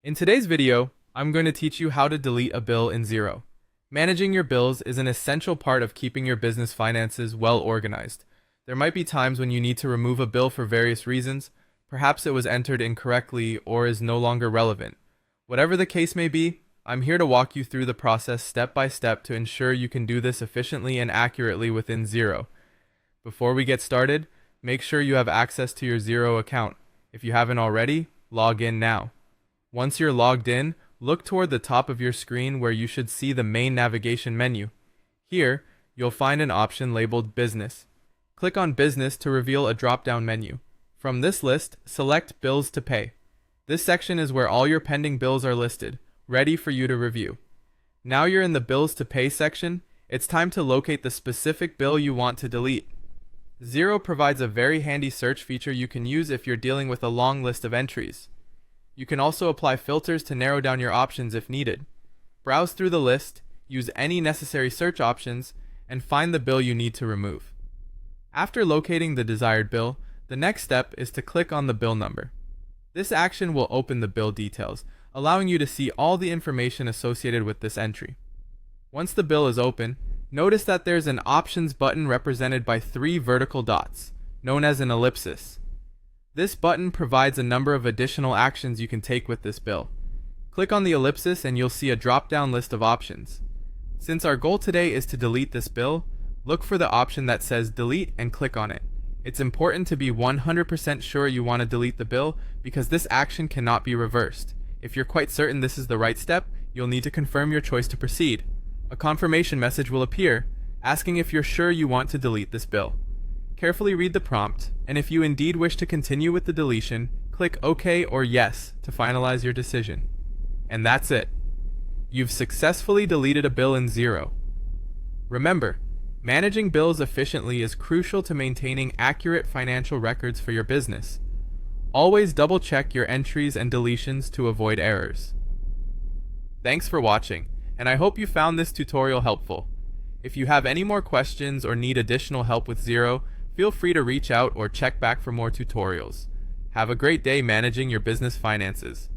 In today's video, I'm going to teach you how to delete a bill in Xero. Managing your bills is an essential part of keeping your business finances well organized. There might be times when you need to remove a bill for various reasons. Perhaps it was entered incorrectly or is no longer relevant. Whatever the case may be, I'm here to walk you through the process step by step to ensure you can do this efficiently and accurately within Xero. Before we get started, make sure you have access to your Xero account. If you haven't already, log in now. Once you're logged in, look toward the top of your screen where you should see the main navigation menu. Here, you'll find an option labeled Business. Click on Business to reveal a drop-down menu. From this list, select Bills to Pay. This section is where all your pending bills are listed, ready for you to review. Now you're in the Bills to Pay section, it's time to locate the specific bill you want to delete. Xero provides a very handy search feature you can use if you're dealing with a long list of entries. You can also apply filters to narrow down your options if needed. Browse through the list, use any necessary search options, and find the bill you need to remove. After locating the desired bill, the next step is to click on the bill number. This action will open the bill details, allowing you to see all the information associated with this entry. Once the bill is open, notice that there's an Options button represented by 3 vertical dots, known as an ellipsis. This button provides a number of additional actions you can take with this bill. Click on the ellipsis and you'll see a drop-down list of options. Since our goal today is to delete this bill, look for the option that says Delete and click on it. It's important to be 100% sure you want to delete the bill because this action cannot be reversed. If you're quite certain this is the right step, you'll need to confirm your choice to proceed. A confirmation message will appear, asking if you're sure you want to delete this bill. Carefully read the prompt, and if you indeed wish to continue with the deletion, click OK or Yes to finalize your decision. And that's it. You've successfully deleted a bill in Xero. Remember, managing bills efficiently is crucial to maintaining accurate financial records for your business. Always double-check your entries and deletions to avoid errors. Thanks for watching, and I hope you found this tutorial helpful. If you have any more questions or need additional help with Xero, feel free to reach out or check back for more tutorials. Have a great day managing your business finances.